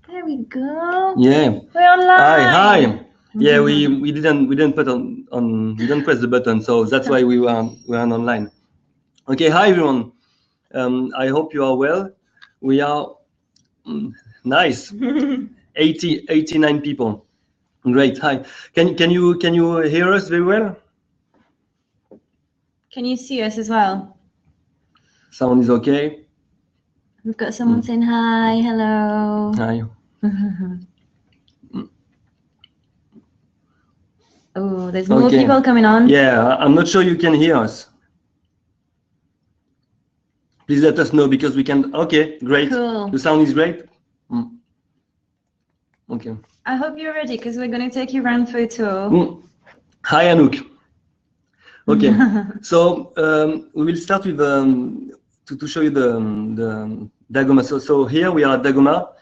There we go. Yeah. We're online. Hi. Yeah, we didn't put on we didn't press the button, so that's why we were online. Okay, hi everyone. I hope you are well. We are nice. 89 people. Great. Hi. Can you hear us very well? Can you see us as well? Sound is okay. We've got someone saying hi, hello. Hi. Oh, there's more people coming on. Yeah, I'm not sure you can hear us. Please let us know because we can. Okay, great. Cool. The sound is great. Okay. I hope you're ready because we're going to take you around for a tour. Hi, Anouk. Okay, so we will start with to show you the Dagoma. So here we are at Dagoma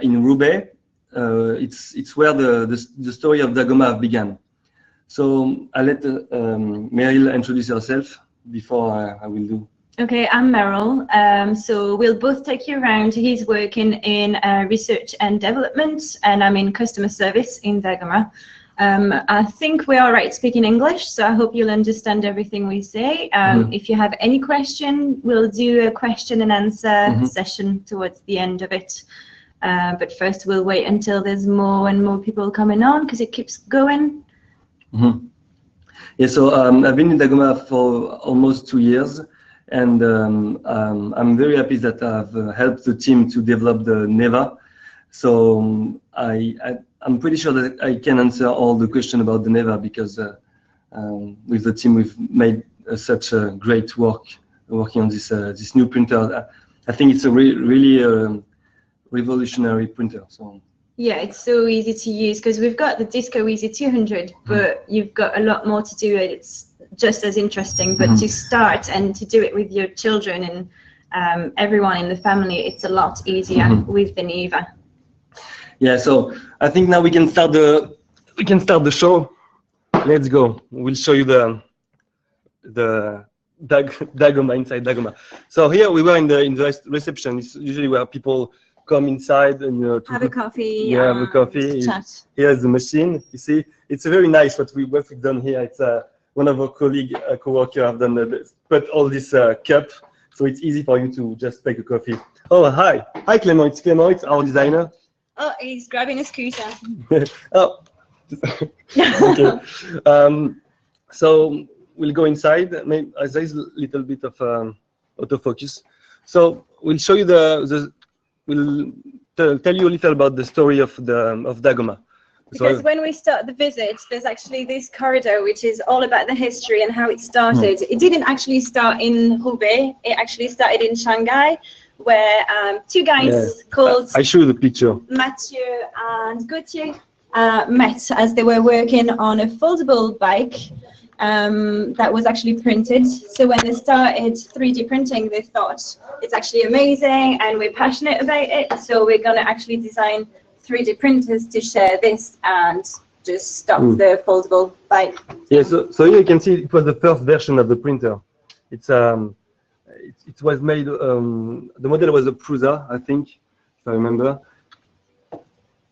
in Roubaix. It's where the story of Dagoma began. So I'll let Meryl introduce herself before I will do. Okay, I'm Meryl. So we'll both take you around. He's working in research and development, and I'm in customer service in Dagoma. I think we are right speaking English, so I hope you'll understand everything we say. If you have any question, we'll do a question and answer session towards the end of it. But first, we'll wait until there's more and more people coming on because it keeps going. Yeah, so I've been in Dagoma for almost 2 years, and I'm very happy that I've helped the team to develop the Neva. So I'm pretty sure that I can answer all the questions about the Neva because with the team we've made such a great working on this new printer. I think it's a really revolutionary printer. So. Yeah, it's so easy to use because we've got the Disco Easy 200, but you've got a lot more to do. It's just as interesting, but to start and to do it with your children and everyone in the family, it's a lot easier with the Neva. Yeah, so I think now we can start the show. Let's go. We'll show you the Dagoma inside Dagoma. So here we were in the reception. It's usually where people come inside and to have a coffee. Yeah, have a coffee. Chat. Here's the machine. You see, it's very nice what we've done here. It's one of our co-worker have done put all this cup, so it's easy for you to just take a coffee. Oh, hi, Clément. It's Clément. It's our designer. Oh, he's grabbing a scooter. Oh. Okay. So we'll go inside. Maybe there's a little bit of autofocus. So we'll show you we'll tell you a little about the story of Dagoma. Because when we start the visit, there's actually this corridor which is all about the history and how it started. It didn't actually start in Roubaix. It actually started in Shanghai, where two guys called I show you the picture. Mathieu and Gauthier met as they were working on a foldable bike that was actually printed. So when they started 3D printing, they thought it's actually amazing and we're passionate about it. So we're going to actually design 3D printers to share this and just stop the foldable bike. Yeah, so here you can see it was the first version of the printer. It was made, the model was a Prusa, I think, if I remember.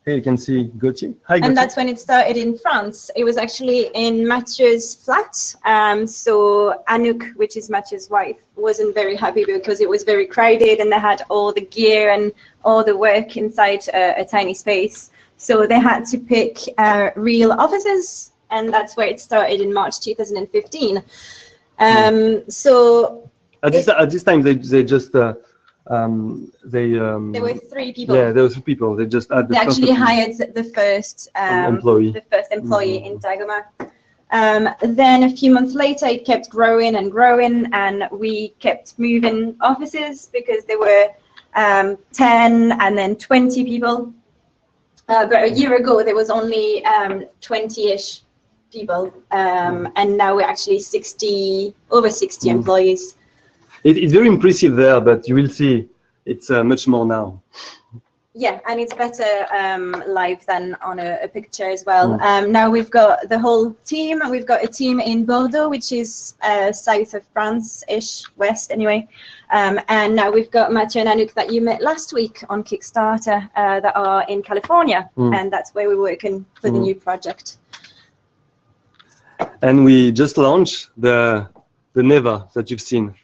Here you can see Gauthier. Hi, Gauthier. And that's when it started in France. It was actually in Mathieu's flat. So Anouk, which is Mathieu's wife, wasn't very happy because it was very crowded and they had all the gear and all the work inside a tiny space. So they had to pick real offices, and that's where it started in March 2015. So at this time they just there were 3 people. Yeah, there were 3 people. They just had they actually hired the first employee in Dagoma. Then a few months later, it kept growing and growing, and we kept moving offices because there were 10 and then 20 people. But a year ago, there was only 20-ish people, and now we're actually over 60 employees. It's very impressive there, but you will see it's much more now. Yeah, and it's better live than on a picture as well. Now we've got the whole team. We've got a team in Bordeaux, which is south of France-ish, west anyway. And now we've got Mathieu and Anouk that you met last week on Kickstarter that are in California, and that's where we're working for the new project. And we just launched the Neva that you've seen.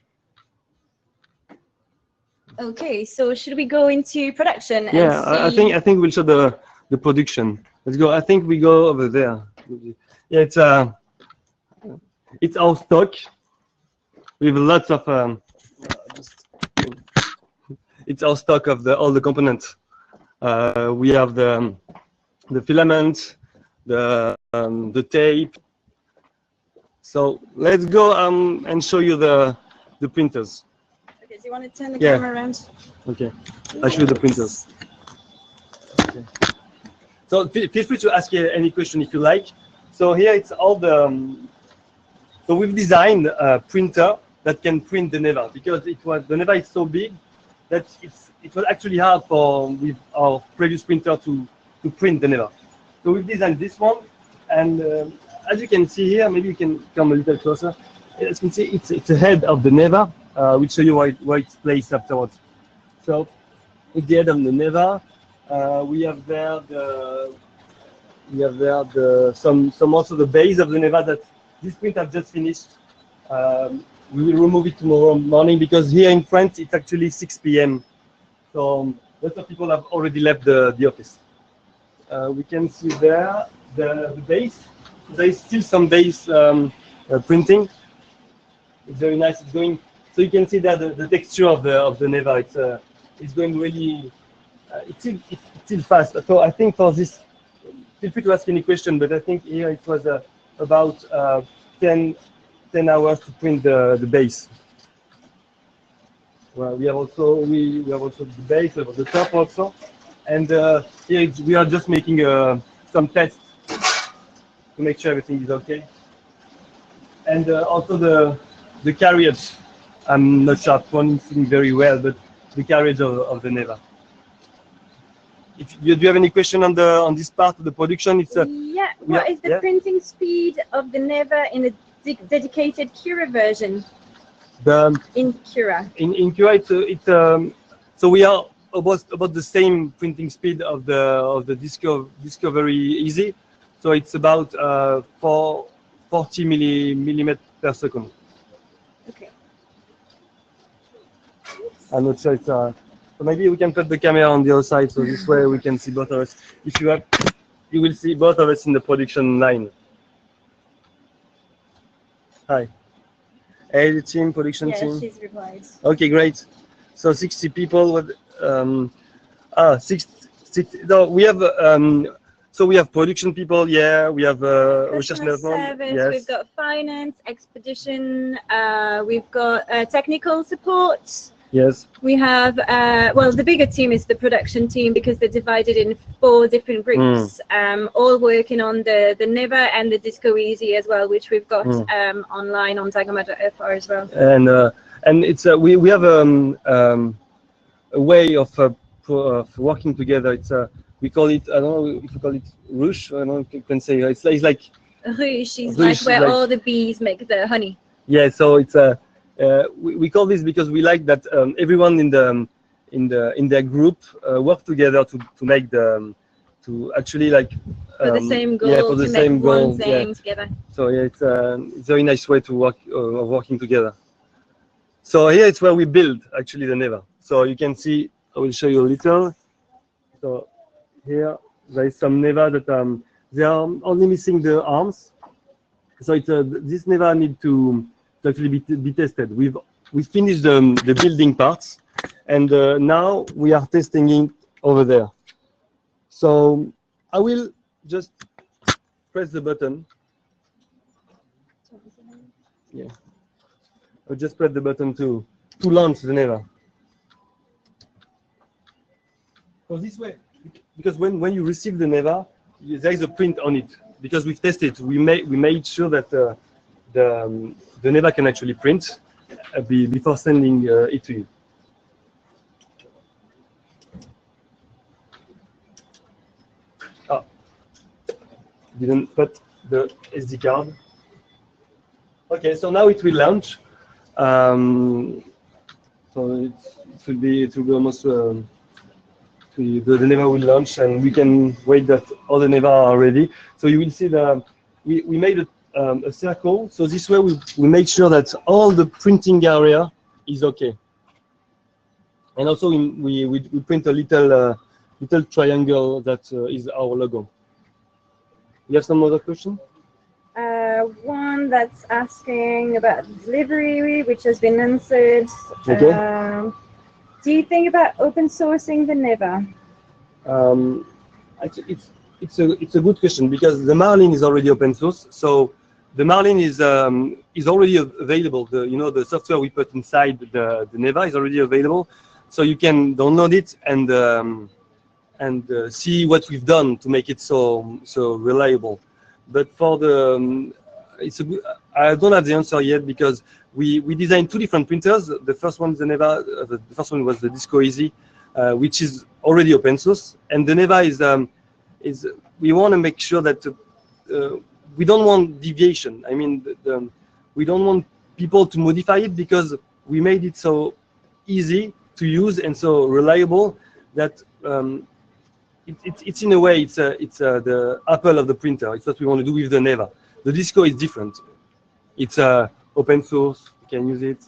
Okay, so should we go into production? Yeah, and see... I think we'll show the production. Let's go. I think we go over there. Yeah, it's our stock. We have lots of it's our stock of all the components. We have the filament, the tape. So let's go and show you the printers. Okay, do you want to turn the camera around? Okay, I'll show you the printers. Okay. So feel free to ask any question if you like. So here it's all the. So we've designed a printer that can print the Neva because the Neva is so big that it was actually hard with our previous printer to print the Neva. So we've designed this one, and as you can see here, maybe you can come a little closer. As you can see, it's the head of the Neva. We'll show you where it's placed afterwards. So it's the head of the Neva. We have there some also the base of the Neva that this print I've just finished. We will remove it tomorrow morning because here in France it's actually 6 p.m. So lots of people have already left the office. We can see there the base. There is still some base printing. It's very nice. It's going. So you can see that the texture of the Neva. It's going really. It's still fast. So I think for this, feel free to ask any question. But I think here it was about 10 hours to print the base. Well, we have also the base, we have the top also, and here we are just making some tests to make sure everything is okay. And also the carriage. I'm not sure pronouncing very well, but the carriage of the Neva. Do you have any question on this part of the production? What is the printing speed of the Neva in a dedicated Cura version? In Cura. In Cura, so we are about the same printing speed of the Discovery Easy. So it's about 40 millimeters per second. Okay. I'm not sure it's so maybe we can put the camera on the other side so this way we can see both of us. If you will see both of us in the production line. Hi. Hey, the team, production team. Yeah, she's replied. Okay, great. So 60 people. No, we have. So we have production people. Yeah, we have research management. Yes. We've got finance, expedition. We've got technical support. Yes. We have, well, the bigger team is the production team because they're divided in 4 different groups, all working on the Neva and the Disco Easy as well, which we've got online on Dagoma.fr as well. And it's we have a way of working together. It's we call it, I don't know if you call it ruche. I don't know if you can say it's like ruche is like where all the bees make the honey. Yeah, so it's we call this because we like that everyone in their group work together to make to actually like for the same goal, for the to same make goal one thing together. So yeah, it's a very nice way to work of working together. So here it's where we build actually the Neva. So you can see, I will show you a little. So here there is some Neva that they are only missing the arms. So it's this Neva need to actually be tested. We finished the building parts, and now we are testing it over there. So I will just press the button. Yeah, I'll just press the button to launch the Neva. So this way, because when you receive the Neva, there is a print on it. Because we've tested, we made sure that the Neva can actually print before sending it to you. Oh, didn't put the SD card. Okay, so now it will launch. So it will be almost the Neva will launch, and we can wait that all the Neva are ready. So you will see we made a circle. So this way we made sure that all the printing area is okay. And also we print a little triangle that is our logo. You have some other question? One that's asking about delivery, which has been answered. Okay. Do you think about open sourcing the Neva? Actually, it's a good question, because the Marlin is already open source. So the Marlin is already available. The software we put inside the Neva is already available, so you can download it and see what we've done to make it so reliable. But for the I don't have the answer yet, because we designed two different printers. The first one is the Neva. The first one was the Disco Easy, which is already open source, and the Neva is we want to make sure that we don't want deviation. I mean, we don't want people to modify it, because we made it so easy to use and so reliable that it's in a way it's the Apple of the printer. It's what we want to do with the Neva. The Disco is different. It's open source. You can use it.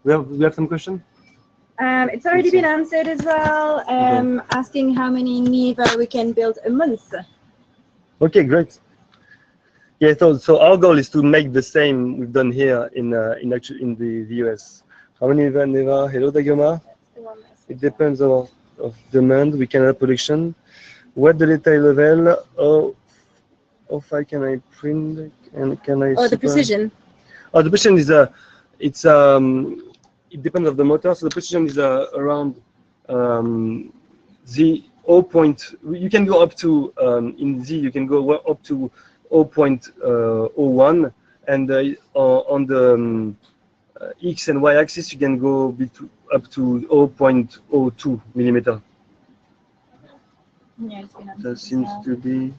We have some question? It's already been answered as well. Asking how many Neva we can build a month. Okay, great. Yeah, so our goal is to make the same we've done here in the US. How many Neva? Hello, Dagoma. It depends of demand. We can have production. What the detail level? How far can I print and can I? Oh, the precision. Oh, the precision is it depends on the motor. So the precision is around the 0. You can go up to in Z. You can go up to 0.01, and on the X and Y axis you can go up to 0.02 millimeter. Yeah, it's been answered. That seems to be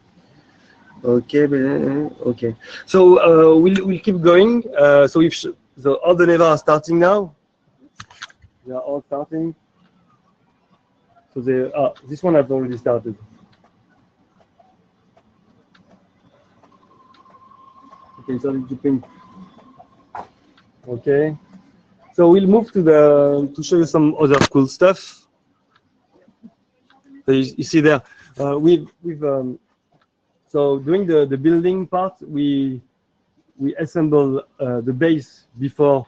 okay. Okay, so we'll keep going. So all the Neva are starting now. They are all starting. So this one has already started. Okay, so to print. Okay, so we'll move to show you some other cool stuff. So you see there, so during the building part, we assemble the base before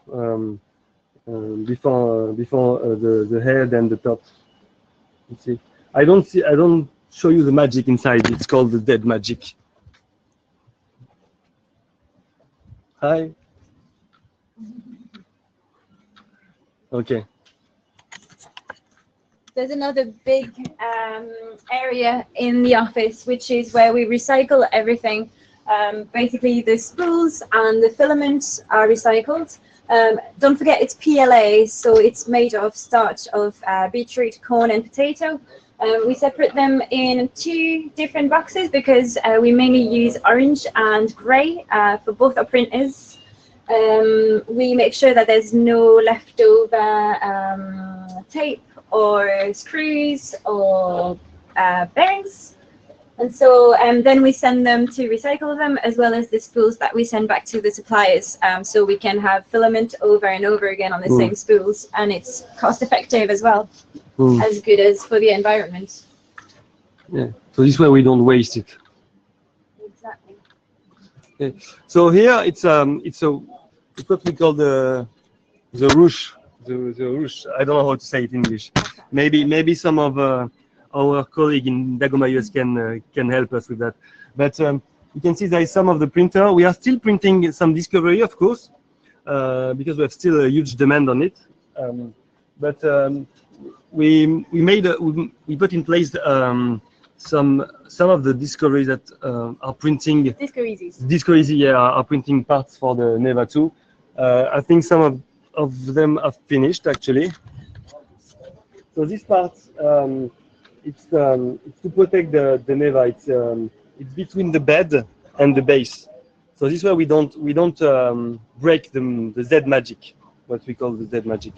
the head and the top. You see, I don't show you the magic inside. It's called the dead magic. Hi. Okay. There's another big area in the office, which is where we recycle everything. Basically, the spools and the filaments are recycled. Don't forget it's PLA, so it's made of starch of beetroot, corn, and potato. We separate them in 2 different boxes because we mainly use orange and grey for both our printers. We make sure that there's no leftover tape or screws or bearings. And so then we send them to recycle them, as well as the spools that we send back to the suppliers. So we can have filament over and over again on the same spools, and it's cost effective as well, as good as for the environment. Yeah, so this way we don't waste it. Exactly. Okay. So here it's what we call the ruche. The ruche. I don't know how to say it in English. Maybe some of our colleague in Dagoma US can help us with that. But you can see there is some of the printer. We are still printing some Discovery, of course, because we have still a huge demand on it. But we put in place some of the Discoveries that are printing. Disco Easy, yeah, are printing parts for the Neva 2. I think some of them are finished actually. So this part, it's to protect the Neva. It's between the bed and the base. So this way we don't break the Z magic, what we call the Z magic.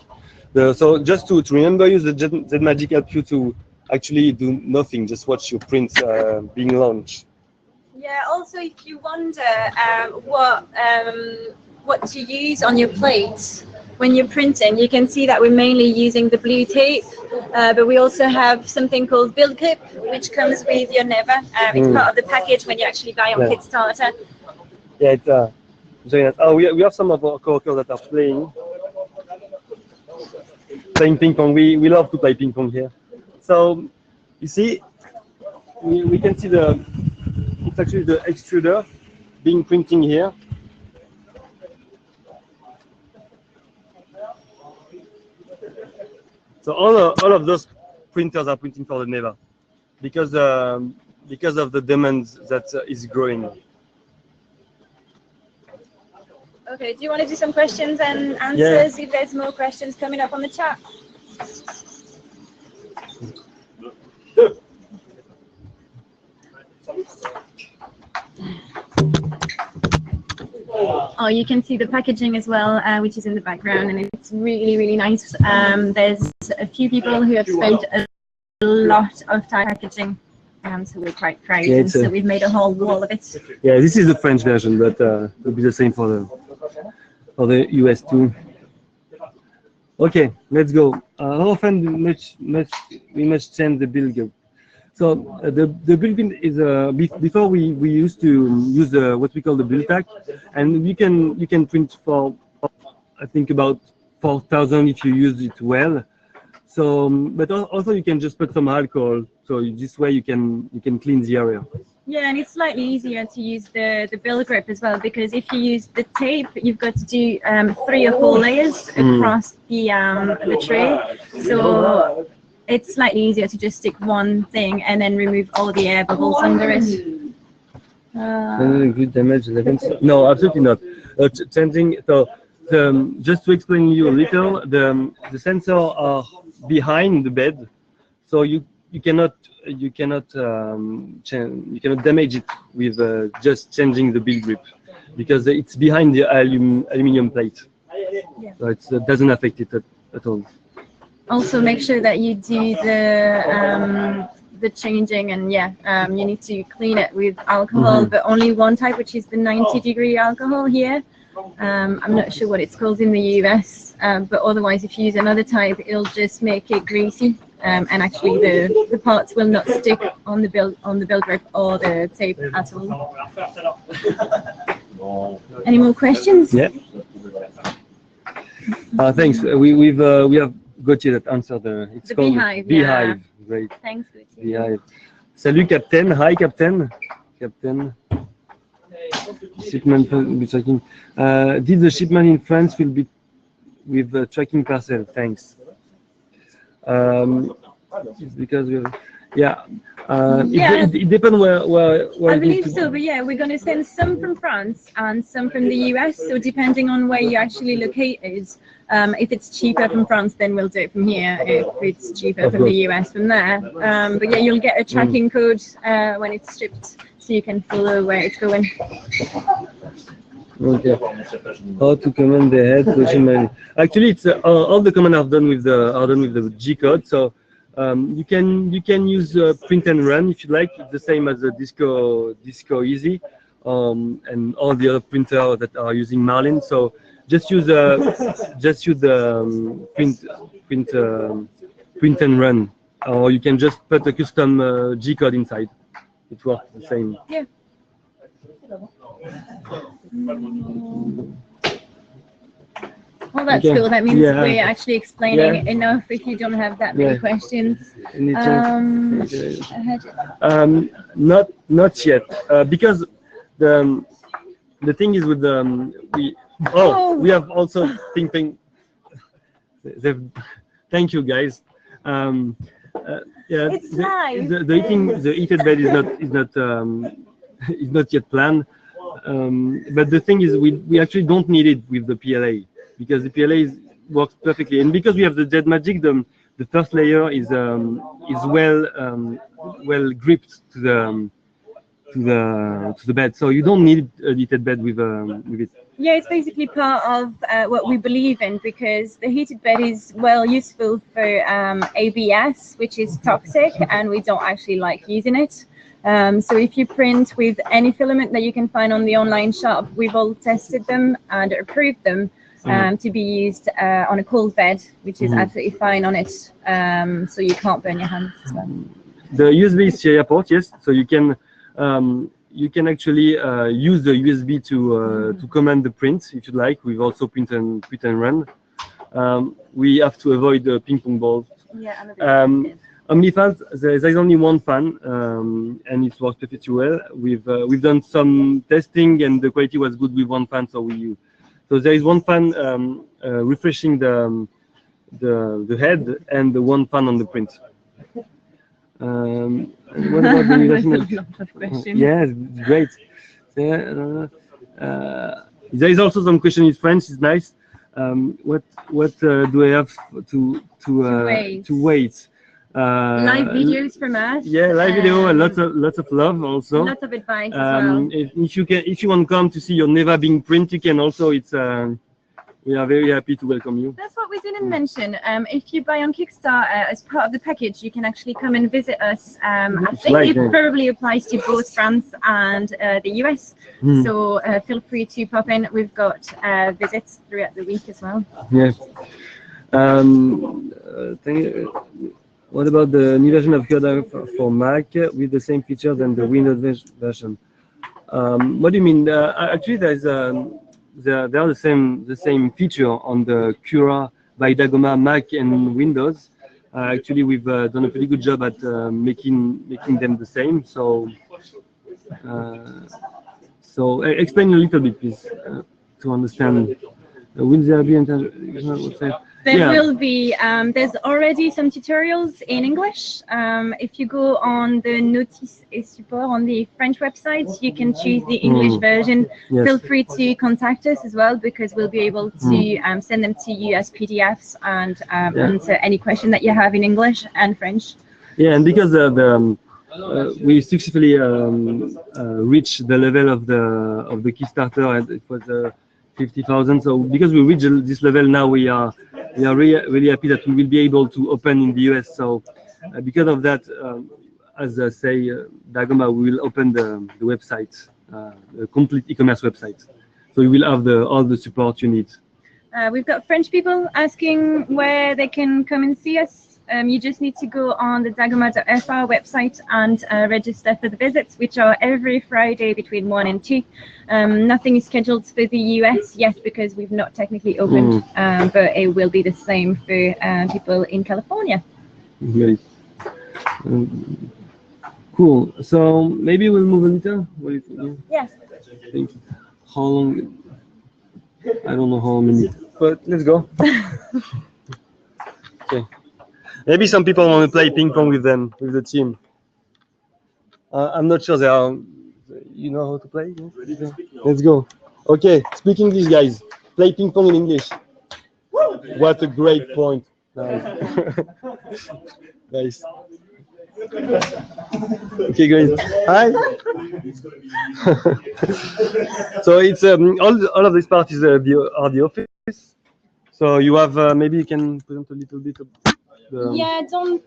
So just to remember you, the Z-Magic helps you to actually do nothing, just watch your prints being launched. Yeah. Also, if you wonder what to use on your plate when you're printing, you can see that we're mainly using the blue tape, but we also have something called build clip, which comes with your Neva. It's part of the package when you actually buy on Kickstarter. Yeah, it's very nice. Oh, we have some of our coworkers that are playing ping pong. We love to play ping pong here. So you see, we can see it's actually the extruder being printing here. So all of those printers are printing for the Neva because of the demand that is growing. Okay, do you want to do some questions and answers if there's more questions coming up on the chat? Oh, you can see the packaging as well, which is in the background, and it's really, really nice. There's a few people who have spent a lot of time packaging, so we're quite proud. So we've made a whole wall of it. Yeah, this is the French version, but it'll be the same for the US too. Okay, let's go. How often we must change the build group? So the build bin is before we used to use what we call the build pack, and you can print for I think about 4,000 if you use it well. So, but also you can just put some alcohol. So this way you can clean the area. Yeah, and it's slightly easier to use the build grip as well, because if you use the tape, you've got to do 3 or 4 layers across the tray. So it's slightly easier to just stick one thing and then remove all the air bubbles under it. Good damage. No, absolutely not. Changing. So just to explain you a little, the sensors are behind the bed, so you cannot damage it with just changing the build grip, because it's behind the aluminum plate. So it doesn't affect it at all. Also, make sure that you do the changing, and you need to clean it with alcohol, but only one type, which is the 90-degree alcohol here. I'm not sure what it's called in the US, but otherwise, if you use another type, it'll just make it greasy, and actually the parts will not stick on the build grip or the tape at all. Any more questions? Yeah. Thanks. We have Gauthier that answered it's called Beehive. Beehive. Great. Thanks, Gauthier. Beehive. Salut, Captain. Hi, Captain. Captain. Shipment will be tracking. Did the shipment in France will be with the tracking parcel? Thanks. It's because we have, it depends where I believe so, but we're going to send some from France and some from the US. So depending on where you're actually located, if it's cheaper from France, then we'll do it from here. If it's cheaper from the US, from there. But you'll get a tracking code when it's shipped, so you can follow where it's going. Okay. How to command the head? Actually, it's all the commands are done with the G code. So you can use print and run if you like. It's the same as the Disco Easy, and all the other printers that are using Marlin. So just use print and run, or you can just put a custom G code inside. It works the same. Yeah. Well, that's cool. That means we're actually explaining enough if you don't have that many questions. Not yet, because the thing is with we have also thinking. Thank you, guys. It's live. The heated bed is not yet planned. But the thing is, we actually don't need it with the PLA, because the PLA works perfectly, and because we have the Z-Magic, the first layer is well gripped to the bed, so you don't need a heated bed with it. Yeah, it's basically part of what we believe in, because the heated bed is useful for ABS, which is toxic, and we don't actually like using it. So if you print with any filament that you can find on the online shop, we've all tested them and approved them to be used on a cold bed, which is absolutely fine on it. So you can't burn your hands as well. The USB serial port, yes. So you can actually use the USB to command the print if you like. We've also print and run. We have to avoid the ping pong balls. Yeah, OmniFans, there's only one fan, and it works perfectly well. We've done some testing, and the quality was good with one fan. So there is one fan refreshing the head, and the one fan on the print. And what about the yeah, it's great. There is also some question in French. It's nice. What do I have to wait? Live videos from us. Yeah, live video and lots of love also. Lots of advice as well. If you want to come to see your Neva being print, you can also. We are very happy to welcome you. That's what we didn't mention. If you buy on Kickstarter as part of the package, you can actually come and visit us. I think it probably applies to both France and the US. So feel free to pop in. We've got visits throughout the week as well. Yeah. What about the new version of Yoda for Mac with the same features than the Windows version? What do you mean? Actually, there are the same feature on the Cura by Dagoma Mac and Windows. Actually, we've done a pretty good job at making them the same. So explain a little bit, please, to understand. Will there be There will be. There's already some tutorials in English. If you go on the Notice et Support on the French website, you can choose the English version. Yes. Feel free to contact us as well, because we'll be able to send them to you as PDFs and answer any question that you have in English and French. Yeah, and because we successfully reached the level of the Kickstarter, and it was 50,000. So because we reached this level now, we are really happy that we will be able to open in the US. So because of that, as I say, Dagoma, we will open the website, the complete e-commerce website. So you will have all the support you need. We've got French people asking where they can come and see us. You just need to go on the Dagoma.fr website and register for the visits, which are every Friday between 1 and 2. Nothing is scheduled for the US yet because we've not technically opened, but it will be the same for people in California. Great. Cool. So maybe we'll move a little. What do you think? Yes. Think how long? I don't know how many, but let's go. Okay. Maybe some people want to play ping pong with them, with the team. I'm not sure they are. You know how to play? Yes? Let's go. Okay, speak English, guys. Play ping pong in English. What a great point. Nice. Nice. Okay, great. Hi. So it's all of these parties are the office. So you have maybe you can present a little bit of. Yeah, don't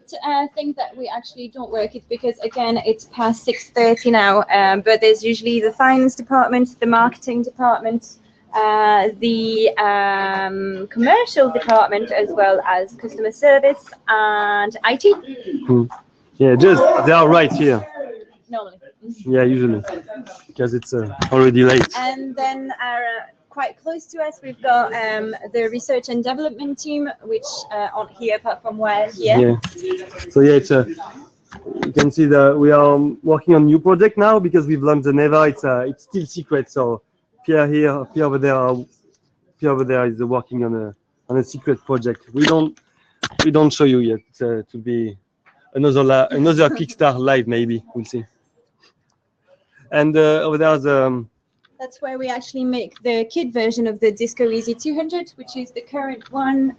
think that we actually don't work it, because again it's past 6:30 now. But there's usually the finance department, the marketing department, the commercial department, as well as customer service and IT. Yeah, they are right here. Normally. Yeah, usually, because it's already late. And then quite close to us, we've got the research and development team, which aren't here apart from we're here. Yeah. So yeah, it's you can see that we are working on new project now because we've launched the Neva. It's still secret. So Pierre here, Pierre over there is working on a secret project. We don't show you yet. To be another Kickstarter live, maybe we'll see. And over there's that's where we actually make the kit version of the Disco Easy 200, which is the current one,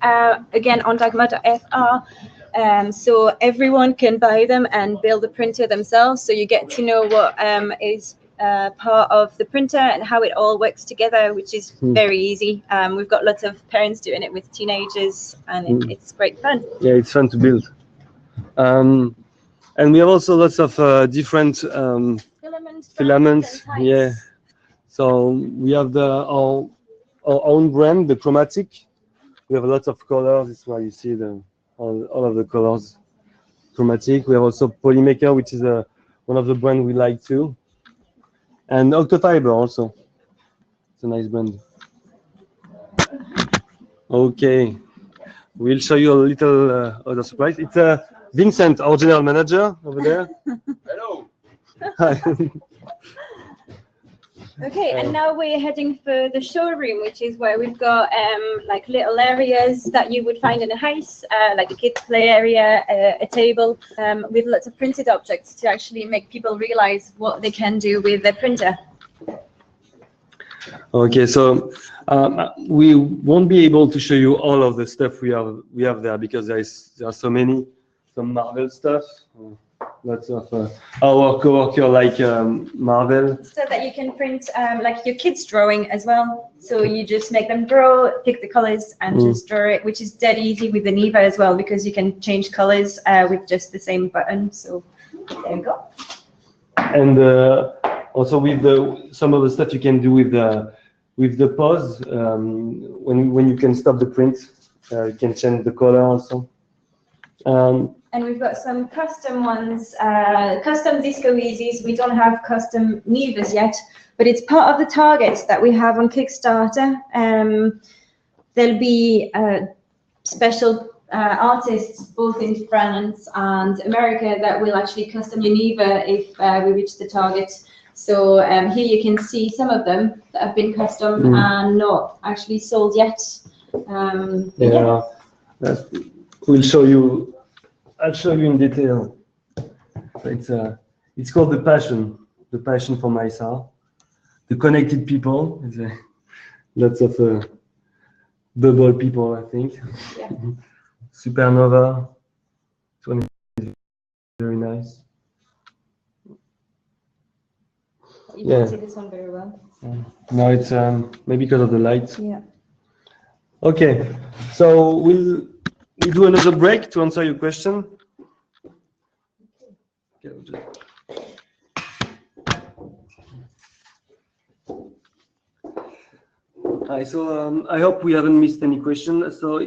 again on Dagoma.fr. So everyone can buy them and build a printer themselves. So you get to know what is part of the printer and how it all works together, which is very easy. We've got lots of parents doing it with teenagers, and it's great fun. Yeah, it's fun to build. And we have also lots of different filaments. Yeah. So we have our own brand, the Chromatic. We have lots of colors. This is why you see all of the colors. Chromatic. We have also Polymaker, which is one of the brands we like too. And Octofiber also. It's a nice brand. Okay. We'll show you a little other surprise. It's Vincent, our general manager over there. Hello. Hi. Okay, and now we're heading for the showroom, which is where we've got like little areas that you would find in a house, like a kids play area, a table, with lots of printed objects to actually make people realize what they can do with their printer. Okay, so we won't be able to show you all of the stuff we have there because there are so many, some Marvel stuff, lots of our coworker like Marvel. So that you can print like your kids' drawing as well. So you just make them draw, pick the colors, and just draw it, which is dead easy with the Neva as well because you can change colors with just the same button. So there you go. And also with some of the stuff you can do with the pause when you can stop the print, you can change the color also. And we've got some custom ones, custom Disco Easies. We don't have custom Nevas yet, but it's part of the targets that we have on Kickstarter. There'll be special artists both in France and America that will actually custom your Neva if we reach the target. So here you can see some of them that have been custom and not actually sold yet. We'll show you. I'll show you in detail. It's called the passion for Mysa. The connected people. Lots of bubble people, I think. Yeah. Supernova. This one is very nice. You can't see this one very well. No, it's maybe because of the light. Yeah. Okay, so we'll do another break to answer your question. Hi, so I hope we haven't missed any question. So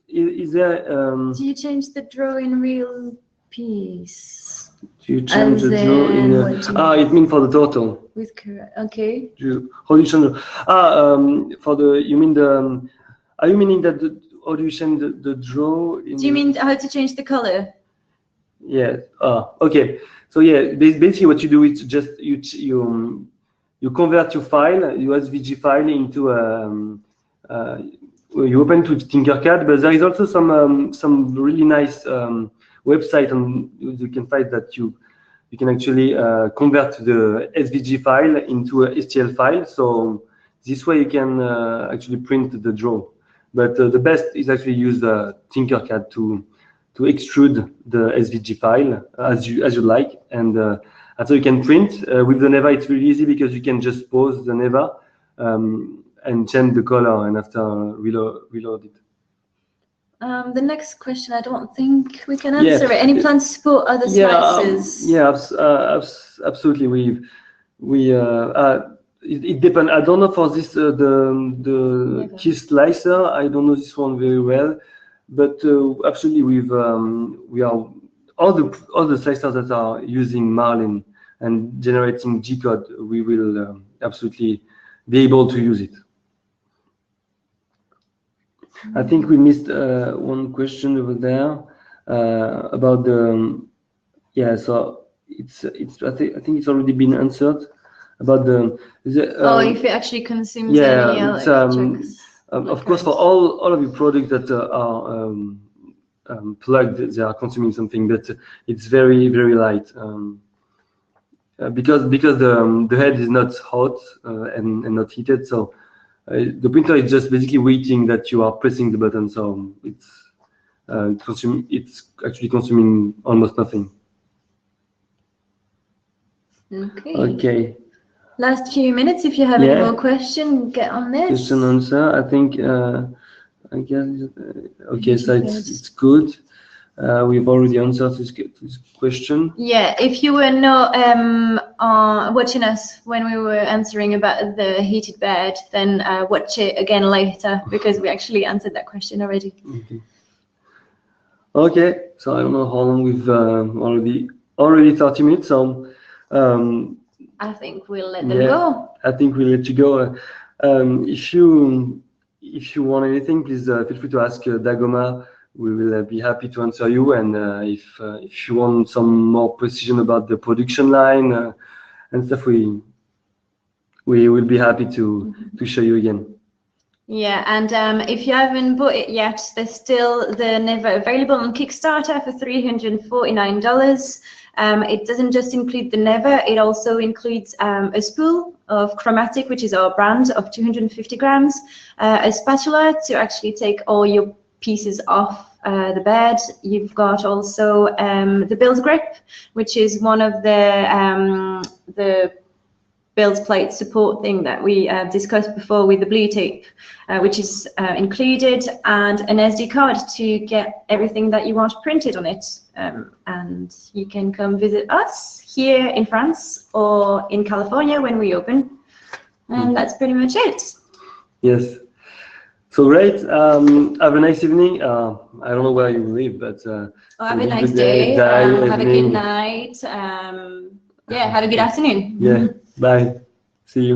is there... Do you change the draw in real piece? Do you change the draw in... it means for the total. With correct, okay. How do you change for the... You mean the... Are you meaning that how do you change the draw? Do you mean how to change the color? Yeah. Okay. So yeah, basically what you do is just you convert your file, your SVG file into you open to Tinkercad, but there is also some really nice website on you can find that you can actually convert the SVG file into a STL file. So this way you can actually print the draw. But the best is actually use Tinkercad to extrude the SVG file as you like, and so you can print with the Neva. It's really easy because you can just pause the Neva and change the color, and after reload it. The next question, I don't think we can answer it. Any plans to support other slices? Absolutely. It depends. I don't know for this the key slicer. I don't know this one very well, but absolutely we are all the slicers that are using Marlin and generating G code. We will absolutely be able to use it. I think we missed one question over there about the So it's I think it's already been answered. About if it actually consumes any electrics. Of course, for all of your products that are plugged, they are consuming something, but it's very, very light because the head is not hot and not heated. So the printer is just basically waiting that you are pressing the button. So it's actually consuming almost nothing. Okay. Okay. Last few minutes, if you have Yeah. any more questions, get on this. Question answer. I think I guess okay. So it's good. We've already answered this question. Yeah, if you were not watching us when we were answering about the heated bed, then watch it again later because we actually answered that question already. Okay. Okay. So I don't know how long we've already 30 minutes. So I think we'll let them go. I think we'll let you go. If you want anything, please feel free to ask Dagoma. We will be happy to answer you. And if you want some more precision about the production line and stuff, we will be happy to show you again. Yeah, and if you haven't bought it yet, there's still the Neva available on Kickstarter for $349. It doesn't just include the Neva, it also includes a spool of chromatic, which is our brand, of 250 grams, a spatula to actually take all your pieces off the bed. You've got also the build grip, which is one of the build plate support thing that we discussed before with the blue tape, which is included, and an SD card to get everything that you want printed on it. And you can come visit us here in France or in California when we open. And that's pretty much it. Yes. So great. Have a nice evening. I don't know where you live, but have a nice day. Have a good night. Yeah, have a good afternoon. Yeah. Bye. See you.